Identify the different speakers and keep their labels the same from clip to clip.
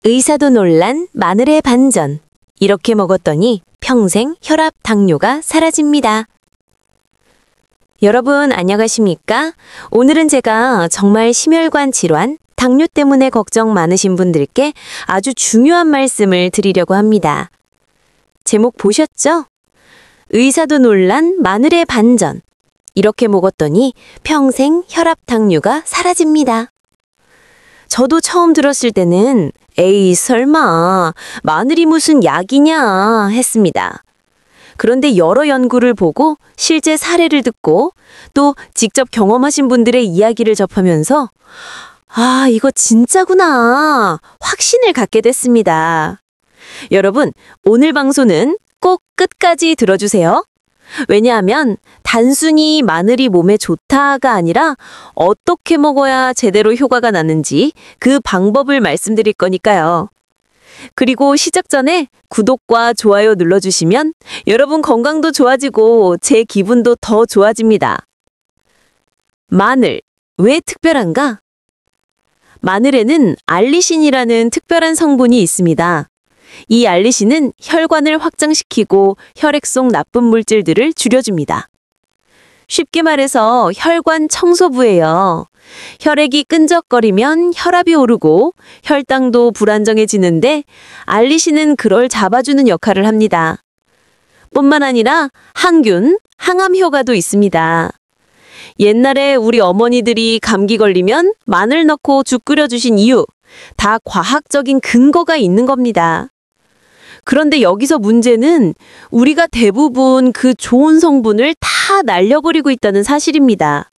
Speaker 1: 의사도 놀란 마늘의 반전. 이렇게 먹었더니 평생 혈압, 당뇨가 사라집니다. 여러분 안녕하십니까? 오늘은 제가 정말 심혈관 질환, 당뇨 때문에 걱정 많으신 분들께 아주 중요한 말씀을 드리려고 합니다. 제목 보셨죠? 의사도 놀란 마늘의 반전. 이렇게 먹었더니 평생 혈압, 당뇨가 사라집니다. 저도 처음 들었을 때는 에이 설마 마늘이 무슨 약이냐 했습니다. 그런데 여러 연구를 보고 실제 사례를 듣고 또 직접 경험하신 분들의 이야기를 접하면서 아, 이거 진짜구나 확신을 갖게 됐습니다. 여러분, 오늘 방송은 꼭 끝까지 들어주세요. 왜냐하면 단순히 마늘이 몸에 좋다가 아니라 어떻게 먹어야 제대로 효과가 나는지 그 방법을 말씀드릴 거니까요. 그리고 시작 전에 구독과 좋아요 눌러주시면 여러분 건강도 좋아지고 제 기분도 더 좋아집니다. 마늘, 왜 특별한가? 마늘에는 알리신이라는 특별한 성분이 있습니다. 이 알리신은 혈관을 확장시키고 혈액 속 나쁜 물질들을 줄여줍니다. 쉽게 말해서 혈관 청소부예요. 혈액이 끈적거리면 혈압이 오르고 혈당도 불안정해지는데 알리신은 그걸 잡아주는 역할을 합니다. 뿐만 아니라 항균, 항암 효과도 있습니다. 옛날에 우리 어머니들이 감기 걸리면 마늘 넣고 죽 끓여주신 이유, 다 과학적인 근거가 있는 겁니다. 그런데 여기서 문제는 우리가 대부분 그 좋은 성분을 다 날려버리고 있다는 사실입니다.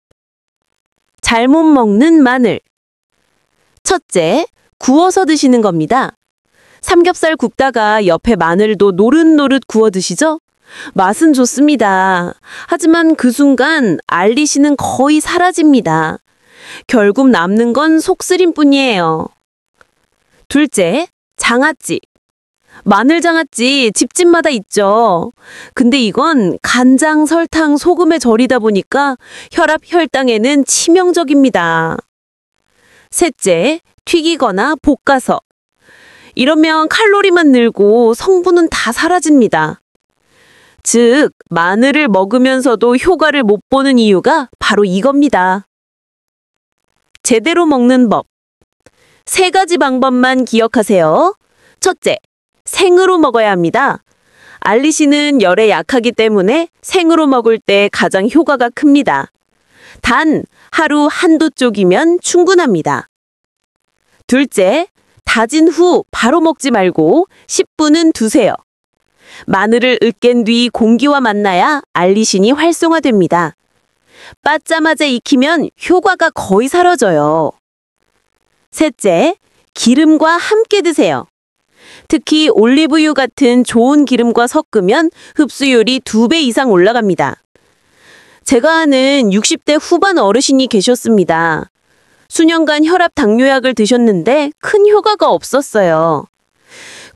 Speaker 1: 잘못 먹는 마늘. 첫째, 구워서 드시는 겁니다. 삼겹살 굽다가 옆에 마늘도 노릇노릇 구워 드시죠? 맛은 좋습니다. 하지만 그 순간 알리신은 거의 사라집니다. 결국 남는 건 속쓰림뿐이에요. 둘째, 장아찌. 마늘 장아찌 집집마다 있죠. 근데 이건 간장, 설탕, 소금에 절이다 보니까 혈압, 혈당에는 치명적입니다. 셋째, 튀기거나 볶아서. 이러면 칼로리만 늘고 성분은 다 사라집니다. 즉, 마늘을 먹으면서도 효과를 못 보는 이유가 바로 이겁니다. 제대로 먹는 법. 3가지 방법만 기억하세요. 첫째, 생으로 먹어야 합니다. 알리신은 열에 약하기 때문에 생으로 먹을 때 가장 효과가 큽니다. 단, 하루 한두 쪽이면 충분합니다. 둘째, 다진 후 바로 먹지 말고 10분은 두세요. 마늘을 으깬 뒤 공기와 만나야 알리신이 활성화됩니다. 빻자마자 익히면 효과가 거의 사라져요. 셋째, 기름과 함께 드세요. 특히 올리브유 같은 좋은 기름과 섞으면 흡수율이 2배 이상 올라갑니다. 제가 아는 60대 후반 어르신이 계셨습니다. 수년간 혈압 당뇨약을 드셨는데 큰 효과가 없었어요.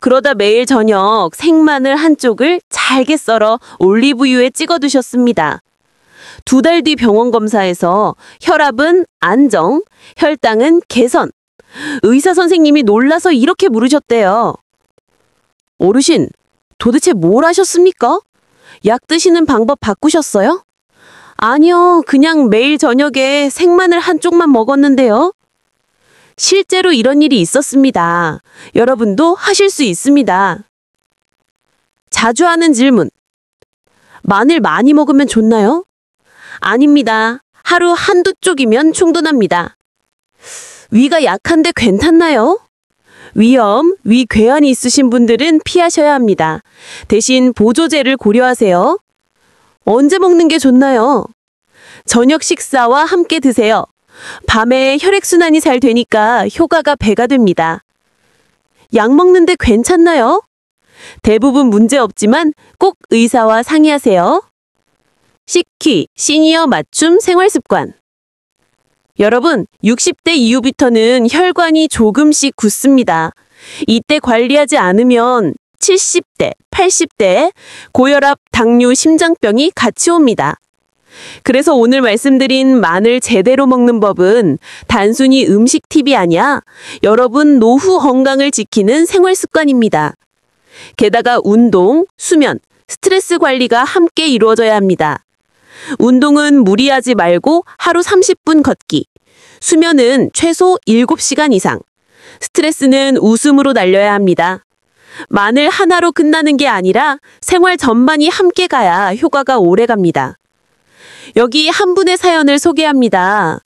Speaker 1: 그러다 매일 저녁 생마늘 한쪽을 잘게 썰어 올리브유에 찍어 드셨습니다. 2달 뒤 병원 검사에서 혈압은 안정, 혈당은 개선. 의사 선생님이 놀라서 이렇게 물으셨대요. 어르신, 도대체 뭘 하셨습니까? 약 드시는 방법 바꾸셨어요? 아니요, 그냥 매일 저녁에 생마늘 한쪽만 먹었는데요. 실제로 이런 일이 있었습니다. 여러분도 하실 수 있습니다. 자주 하는 질문. 마늘 많이 먹으면 좋나요? 아닙니다. 하루 한두 쪽이면 충분합니다. 위가 약한데 괜찮나요? 위염, 위궤양이 있으신 분들은 피하셔야 합니다. 대신 보조제를 고려하세요. 언제 먹는 게 좋나요? 저녁 식사와 함께 드세요. 밤에 혈액순환이 잘 되니까 효과가 배가 됩니다. 약 먹는데 괜찮나요? 대부분 문제 없지만 꼭 의사와 상의하세요. 식키, 시니어 맞춤 생활습관. 여러분, 60대 이후부터는 혈관이 조금씩 굳습니다. 이때 관리하지 않으면 70대, 80대 고혈압, 당뇨, 심장병이 같이 옵니다.
Speaker 2: 그래서 오늘 말씀드린 마늘 제대로 먹는 법은 단순히 음식 팁이 아니야. 여러분 노후 건강을 지키는 생활 습관입니다. 게다가 운동, 수면, 스트레스 관리가 함께 이루어져야 합니다. 운동은 무리하지 말고 하루 30분 걷기. 수면은 최소 7시간 이상. 스트레스는 웃음으로 날려야 합니다. 마늘 하나로 끝나는 게 아니라 생활 전반이 함께 가야 효과가 오래 갑니다. 여기 한 분의 사연을 소개합니다.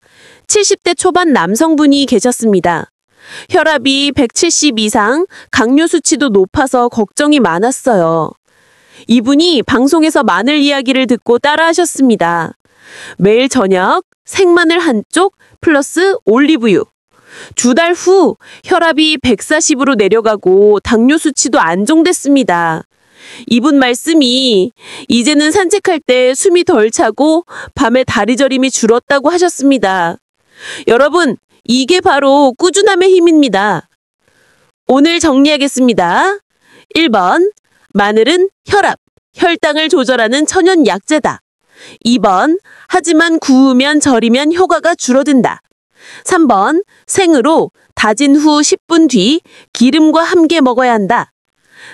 Speaker 2: 70대 초반 남성분이 계셨습니다. 혈압이 170 이상, 당뇨 수치도 높아서 걱정이 많았어요. 이분이 방송에서 마늘 이야기를 듣고 따라하셨습니다. 매일 저녁 생마늘 한쪽 플러스 올리브유. 2달 후 혈압이 140으로 내려가고 당뇨 수치도 안정됐습니다. 이분 말씀이 이제는 산책할 때 숨이 덜 차고 밤에 다리 저림이 줄었다고 하셨습니다. 여러분, 이게 바로 꾸준함의 힘입니다. 오늘 정리하겠습니다. 1번, 마늘은 혈압, 혈당을 조절하는 천연 약재다. 2번, 하지만 구우면 절이면 효과가 줄어든다. 3번, 생으로 다진 후 10분 뒤 기름과 함께 먹어야 한다.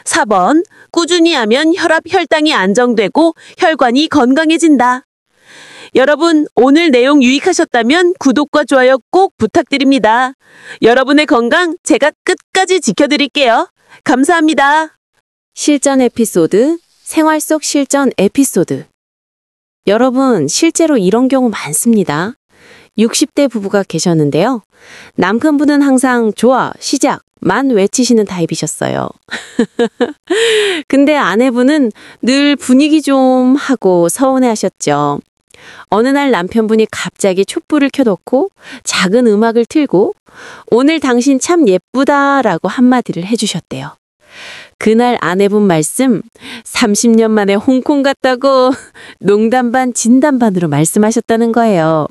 Speaker 2: 4번, 꾸준히 하면 혈압, 혈당이 안정되고 혈관이 건강해진다. 여러분, 오늘 내용 유익하셨다면 구독과 좋아요 꼭 부탁드립니다. 여러분의 건강 제가 끝까지 지켜드릴게요. 감사합니다.
Speaker 1: 실전 에피소드, 생활 속 실전 에피소드. 여러분, 실제로 이런 경우 많습니다. 60대 부부가 계셨는데요. 남편분은 항상 좋아, 시작, 만 외치시는 타입이셨어요. 근데 아내분은 늘 분위기 좀 하고 서운해하셨죠. 어느 날 남편분이 갑자기 촛불을 켜놓고 작은 음악을 틀고 오늘 당신 참 예쁘다라고 한마디를 해주셨대요. 그날 아내분 말씀 30년 만에 홍콩 갔다고 농담 반 진담 반으로 말씀하셨다는 거예요.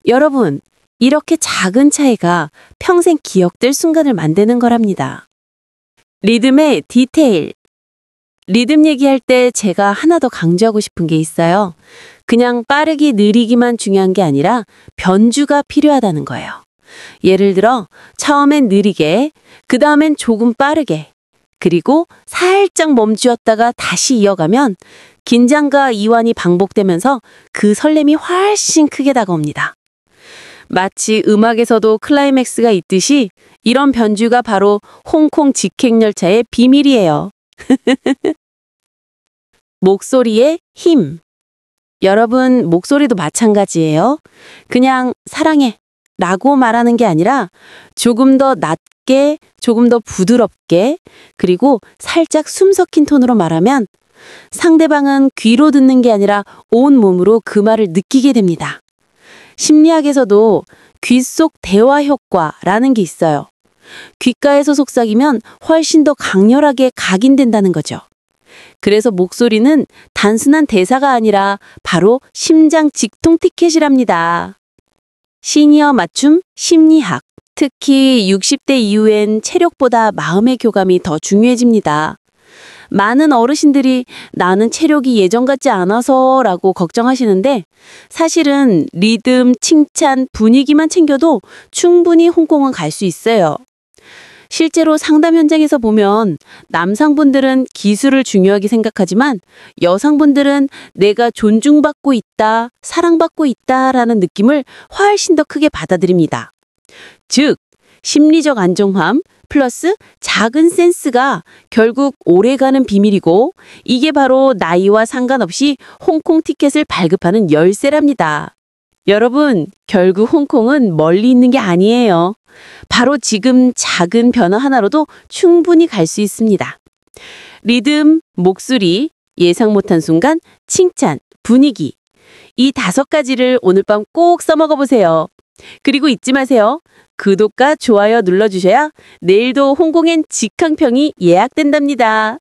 Speaker 1: 여러분, 이렇게 작은 차이가 평생 기억될 순간을 만드는 거랍니다. 리듬의 디테일. 리듬 얘기할 때 제가 하나 더 강조하고 싶은 게 있어요. 그냥 빠르기 느리기만 중요한 게 아니라 변주가 필요하다는 거예요. 예를 들어 처음엔 느리게, 그 다음엔 조금 빠르게, 그리고 살짝 멈추었다가 다시 이어가면 긴장과 이완이 반복되면서 그 설렘이 훨씬 크게 다가옵니다. 마치 음악에서도 클라이맥스가 있듯이 이런 변주가 바로 홍콩 직행열차의 비밀이에요. 목소리의 힘. 여러분, 목소리도 마찬가지예요. 그냥 사랑해 라고 말하는 게 아니라 조금 더 낮게, 조금 더 부드럽게, 그리고 살짝 숨 섞인 톤으로 말하면 상대방은 귀로 듣는 게 아니라 온 몸으로 그 말을 느끼게 됩니다. 심리학에서도 귀 속 대화 효과라는 게 있어요. 귓가에서 속삭이면 훨씬 더 강렬하게 각인된다는 거죠. 그래서 목소리는 단순한 대사가 아니라 바로 심장 직통 티켓이랍니다. 시니어 맞춤 심리학. 특히 60대 이후엔 체력보다 마음의 교감이 더 중요해집니다. 많은 어르신들이 나는 체력이 예전 같지 않아서 라고 걱정하시는데 사실은 리듬, 칭찬, 분위기만 챙겨도 충분히 홍콩은 갈 수 있어요. 실제로 상담 현장에서 보면 남성분들은 기술을 중요하게 생각하지만 여성분들은 내가 존중받고 있다, 사랑받고 있다라는 느낌을 훨씬 더 크게 받아들입니다. 즉, 심리적 안정감 플러스 작은 센스가 결국 오래가는 비밀이고 이게 바로 나이와 상관없이 홍콩 티켓을 발급하는 열쇠랍니다. 여러분, 결국 홍콩은 멀리 있는 게 아니에요. 바로 지금 작은 변화 하나로도 충분히 갈 수 있습니다. 리듬, 목소리, 예상 못한 순간, 칭찬, 분위기. 이 5가지를 오늘 밤 꼭 써먹어 보세요. 그리고 잊지 마세요. 구독과 좋아요 눌러주셔야 내일도 홍콩엔 직항평이 예약된답니다.